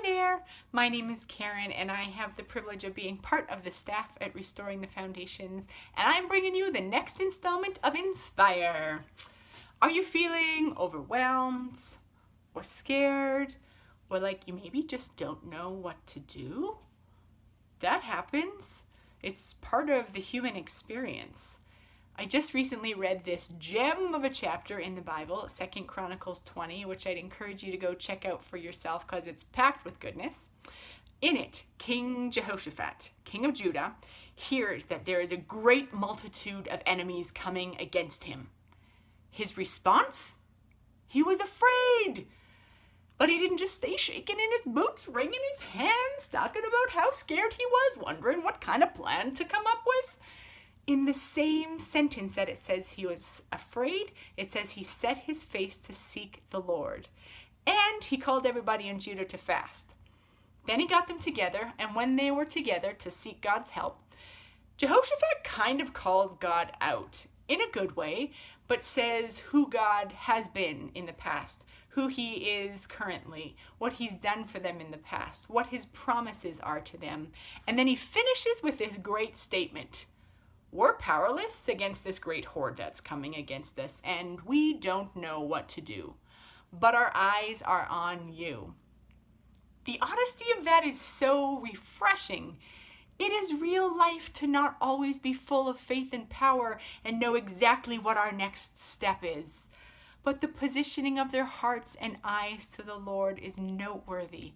there, my name is Karen and I have the privilege of being part of the staff at Restoring the Foundations, and I'm bringing you the next installment of Inspire. Are you feeling overwhelmed or scared or like you maybe just don't know what to do? That happens. It's part of the human experience. I just recently read this gem of a chapter in the Bible, 2 Chronicles 20, which I'd encourage you to go check out for yourself because it's packed with goodness. In it, King Jehoshaphat, king of Judah, hears that there is a great multitude of enemies coming against him. His response? He was afraid. But he didn't just stay shaking in his boots, wringing his hands, talking about how scared he was, wondering what kind of plan to come up with. In the same sentence that it says he was afraid, it says he set his face to seek the Lord. And he called everybody in Judah to fast. Then he got them together, and when they were together to seek God's help, Jehoshaphat kind of calls God out in a good way, but says who God has been in the past, who he is currently, what he's done for them in the past, what his promises are to them. And then he finishes with this great statement. We're powerless against this great horde that's coming against us, and we don't know what to do. But our eyes are on you. The honesty of that is so refreshing. It is real life to not always be full of faith and power and know exactly what our next step is. But the positioning of their hearts and eyes to the Lord is noteworthy.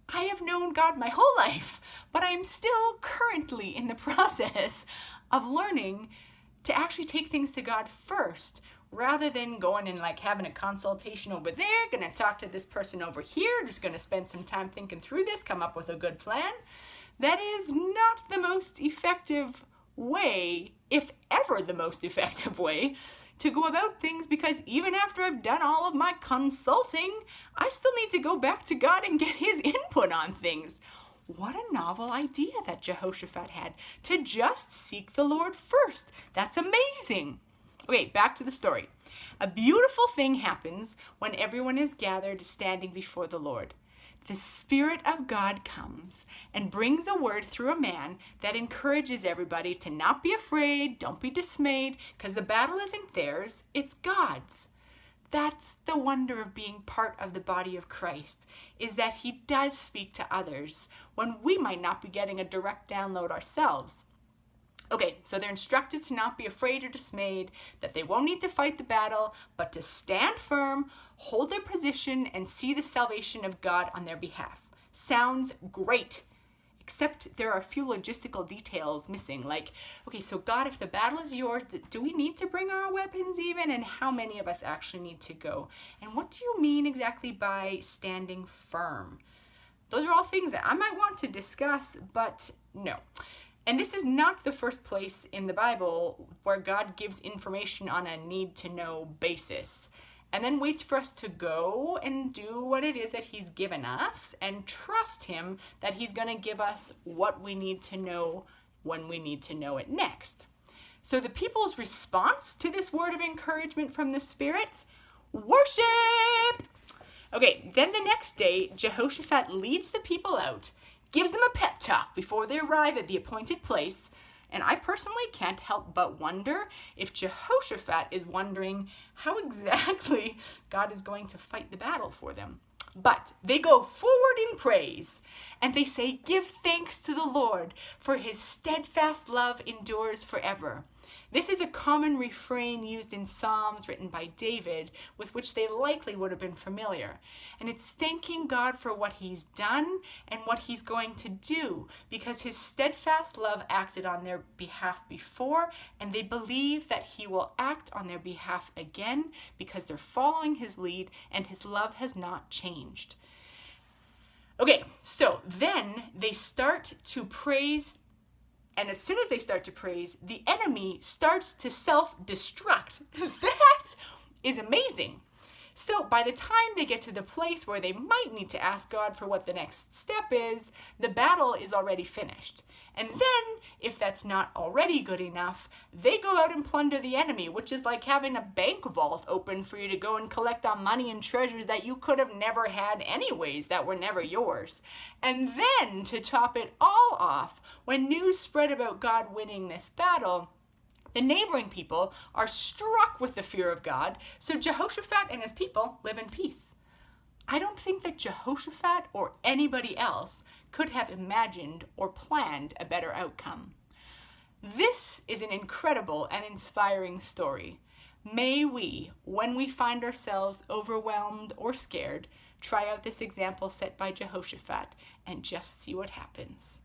I have known God my whole life, but I'm still currently in the process of learning to actually take things to God first, rather than going and like having a consultation over there, gonna talk to this person over here, just gonna spend some time thinking through this, come up with a good plan. That is not the most effective way, if ever the most effective way, to go about things, because even after I've done all of my consulting, I still need to go back to God and get his input on things. What a novel idea that Jehoshaphat had, to just seek the Lord first. That's amazing. Okay, back to the story. A beautiful thing happens when everyone is gathered standing before the Lord. The Spirit of God comes and brings a word through a man that encourages everybody to not be afraid, don't be dismayed, because the battle isn't theirs, it's God's. That's the wonder of being part of the body of Christ, is that he does speak to others when we might not be getting a direct download ourselves. Okay, so they're instructed to not be afraid or dismayed, that they won't need to fight the battle, but to stand firm, hold their position, and see the salvation of God on their behalf. Sounds great, except there are a few logistical details missing. Like, okay, so God, if the battle is yours, do we need to bring our weapons even? And how many of us actually need to go? And what do you mean exactly by standing firm? Those are all things that I might want to discuss, but no. And this is not the first place in the Bible where God gives information on a need-to-know basis and then waits for us to go and do what it is that he's given us and trust him that he's going to give us what we need to know when we need to know it next. So the people's response to this word of encouragement from the Spirit? Worship! Okay, then the next day, Jehoshaphat leads the people out, gives them a pep talk before they arrive at the appointed place, and I personally can't help but wonder if Jehoshaphat is wondering how exactly God is going to fight the battle for them. But they go forward in praise, and they say, "Give thanks to the Lord, for his steadfast love endures forever." This is a common refrain used in Psalms written by David, with which they likely would have been familiar. And it's thanking God for what he's done and what he's going to do, because his steadfast love acted on their behalf before, and they believe that he will act on their behalf again because they're following his lead and his love has not changed. Okay, so then they start to praise. And as soon as they start to praise, the enemy starts to self-destruct. That is amazing. So by the time they get to the place where they might need to ask God for what the next step is, the battle is already finished. And then, if that's not already good enough, they go out and plunder the enemy, which is like having a bank vault open for you to go and collect on money and treasures that you could have never had anyways, that were never yours. And then, to top it all off, when news spread about God winning this battle, the neighboring people are struck with the fear of God, so Jehoshaphat and his people live in peace. I don't think that Jehoshaphat or anybody else could have imagined or planned a better outcome. This is an incredible and inspiring story. May we, when we find ourselves overwhelmed or scared, try out this example set by Jehoshaphat and just see what happens.